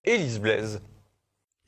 Élise Blaise.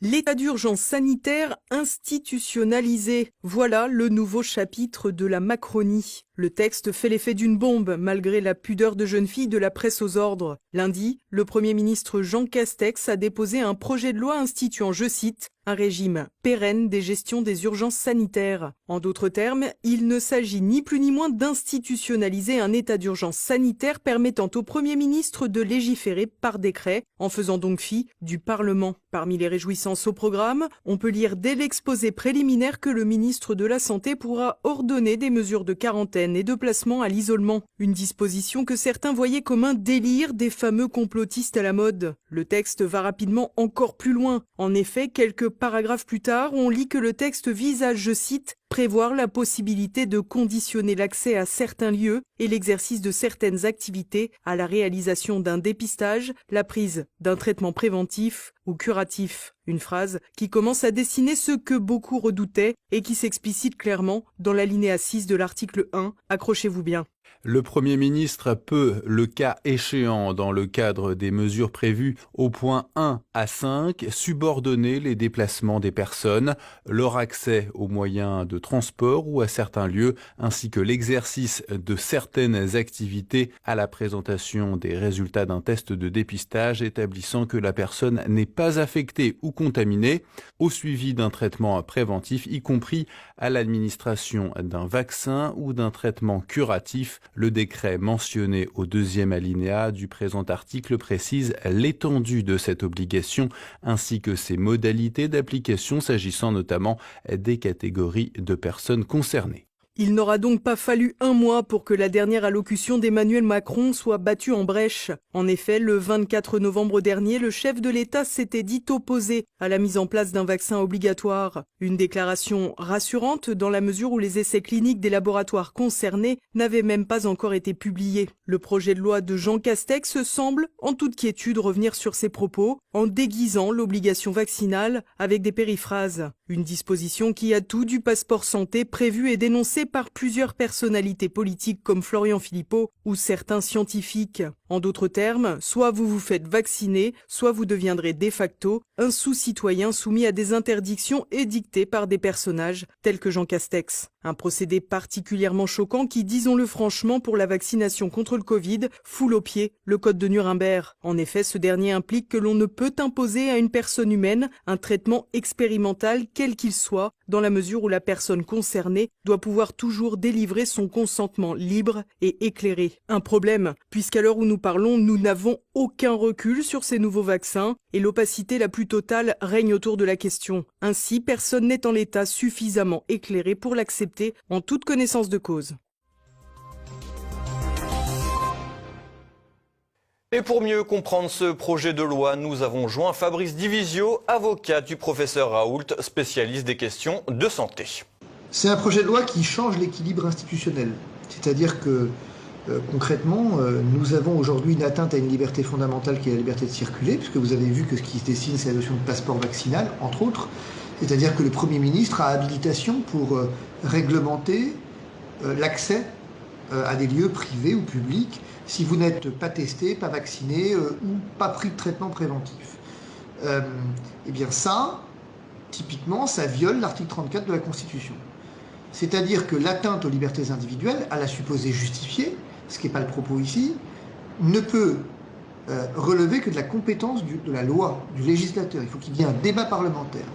L'état d'urgence sanitaire institutionnalisé. Voilà le nouveau chapitre de la Macronie. Le texte fait l'effet d'une bombe, malgré la pudeur de jeune fille de la presse aux ordres. Lundi, le Premier ministre Jean Castex a déposé un projet de loi instituant, je cite, un régime pérenne des gestions des urgences sanitaires. En d'autres termes, il ne s'agit ni plus ni moins d'institutionnaliser un état d'urgence sanitaire permettant au Premier ministre de légiférer par décret, en faisant donc fi du Parlement. Parmi les réjouissances au programme, on peut lire dès l'exposé préliminaire que le ministre de la Santé pourra ordonner des mesures de quarantaine et de placement à l'isolement. Une disposition que certains voyaient comme un délire des fameux complotistes à la mode. Le texte va rapidement encore plus loin. En effet, quelques paragraphes plus tard, on lit que le texte vise à, je cite, prévoir la possibilité de conditionner l'accès à certains lieux et l'exercice de certaines activités à la réalisation d'un dépistage, la prise d'un traitement préventif ou curatif. Une phrase qui commence à dessiner ce que beaucoup redoutaient et qui s'explicite clairement dans l'alinéa 6 de l'article 1. Accrochez-vous bien. Le Premier ministre peut, le cas échéant dans le cadre des mesures prévues au point 1 à 5, subordonner les déplacements des personnes, leur accès aux moyens de transport ou à certains lieux, ainsi que l'exercice de certaines activités à la présentation des résultats d'un test de dépistage établissant que la personne n'est pas affectée ou contaminée, au suivi d'un traitement préventif, y compris à l'administration d'un vaccin ou d'un traitement curatif. Le décret mentionné au deuxième alinéa du présent article précise l'étendue de cette obligation ainsi que ses modalités d'application s'agissant notamment des catégories de personnes concernées. Il n'aura donc pas fallu un mois pour que la dernière allocution d'Emmanuel Macron soit battue en brèche. En effet, le 24 novembre dernier, le chef de l'État s'était dit opposé à la mise en place d'un vaccin obligatoire. Une déclaration rassurante dans la mesure où les essais cliniques des laboratoires concernés n'avaient même pas encore été publiés. Le projet de loi de Jean Castex semble, en toute quiétude, revenir sur ses propos en déguisant l'obligation vaccinale avec des périphrases. Une disposition qui a tout du passeport santé prévu et dénoncé par plusieurs personnalités politiques comme Florian Philippot ou certains scientifiques. En d'autres termes, soit vous vous faites vacciner, soit vous deviendrez de facto un sous-citoyen soumis à des interdictions édictées par des personnages tels que Jean Castex. Un procédé particulièrement choquant qui, disons-le franchement, pour la vaccination contre le Covid, foule aux pieds le code de Nuremberg. En effet, ce dernier implique que l'on ne peut imposer à une personne humaine un traitement expérimental quel qu'il soit, dans la mesure où la personne concernée doit pouvoir toujours délivrer son consentement libre et éclairé. Un problème, puisqu'à l'heure où nous parlons, nous n'avons aucun recul sur ces nouveaux vaccins et l'opacité la plus totale règne autour de la question. Ainsi, personne n'est en l'état suffisamment éclairé pour l'accepter en toute connaissance de cause. Et pour mieux comprendre ce projet de loi, nous avons joint Fabrice Divisio, avocat du professeur Raoult, spécialiste des questions de santé. C'est un projet de loi qui change l'équilibre institutionnel. C'est-à-dire que concrètement, nous avons aujourd'hui une atteinte à une liberté fondamentale qui est la liberté de circuler, puisque vous avez vu que ce qui se dessine, c'est la notion de passeport vaccinal, entre autres. C'est-à-dire que le Premier ministre a habilitation pour réglementer l'accès à des lieux privés ou publics si vous n'êtes pas testé, pas vacciné ou pas pris de traitement préventif. Eh bien ça, typiquement, ça viole l'article 34 de la Constitution. C'est-à-dire que l'atteinte aux libertés individuelles, à la supposée justifiée, ce qui n'est pas le propos ici, ne peut relever que de la compétence de la loi, du législateur. Il faut qu'il y ait un débat parlementaire.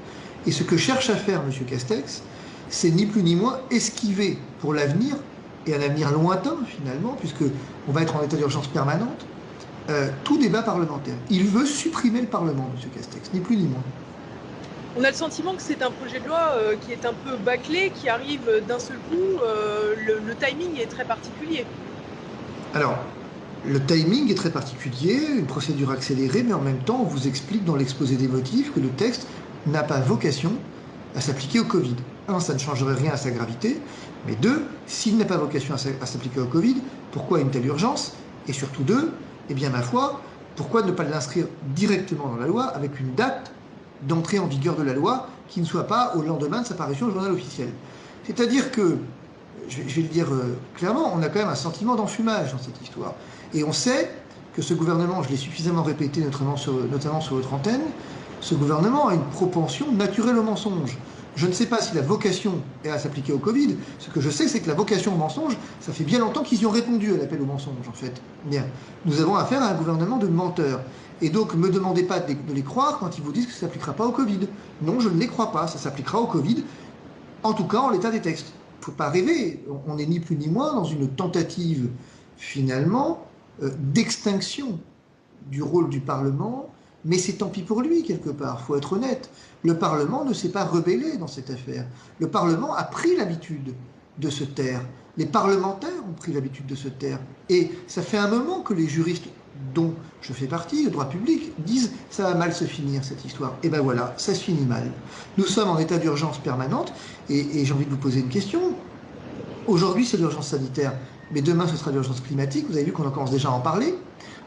Et ce que cherche à faire M. Castex, c'est ni plus ni moins esquiver pour l'avenir, et un avenir lointain finalement, puisqu'on va être en état d'urgence permanente, tout débat parlementaire. Il veut supprimer le Parlement, M. Castex, ni plus ni moins. On a le sentiment que c'est un projet de loi qui est un peu bâclé, qui arrive d'un seul coup. Le timing est très particulier. Alors, le timing est très particulier, une procédure accélérée, mais en même temps, on vous explique dans l'exposé des motifs que le texte n'a pas vocation à s'appliquer au Covid. Un, ça ne changerait rien à sa gravité, mais deux, s'il n'a pas vocation à s'appliquer au Covid, pourquoi une telle urgence? Et surtout deux, eh bien ma foi, pourquoi ne pas l'inscrire directement dans la loi avec une date d'entrée en vigueur de la loi qui ne soit pas au lendemain de sa parution au journal officiel? C'est-à-dire que, je vais le dire clairement, on a quand même un sentiment d'enfumage dans cette histoire. Et on sait que ce gouvernement, je l'ai suffisamment répété notamment sur votre antenne, ce gouvernement a une propension naturelle au mensonge. Je ne sais pas si la vocation est à s'appliquer au Covid. Ce que je sais, c'est que la vocation au mensonge, ça fait bien longtemps qu'ils y ont répondu à l'appel au mensonge, en fait. Bien. Nous avons affaire à un gouvernement de menteurs. Et donc, ne me demandez pas de les croire quand ils vous disent que ça ne s'appliquera pas au Covid. Non, je ne les crois pas. Ça s'appliquera au Covid, en tout cas en l'état des textes. Il ne faut pas rêver. On n'est ni plus ni moins dans une tentative, finalement, d'extinction du rôle du Parlement. Mais c'est tant pis pour lui, quelque part, il faut être honnête. Le Parlement ne s'est pas rebellé dans cette affaire. Le Parlement a pris l'habitude de se taire. Les parlementaires ont pris l'habitude de se taire. Et ça fait un moment que les juristes, dont je fais partie, le droit public, disent « ça va mal se finir, cette histoire ». Et ben voilà, ça se finit mal. Nous sommes en état d'urgence permanente, et j'ai envie de vous poser une question. Aujourd'hui, c'est l'urgence sanitaire, mais demain, ce sera l'urgence climatique. Vous avez vu qu'on en commence déjà à en parler.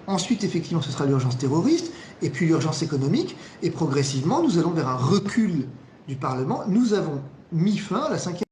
Ensuite, effectivement, ce sera l'urgence terroriste, et puis l'urgence économique, et progressivement, nous allons vers un recul du Parlement. Nous avons mis fin à la 5e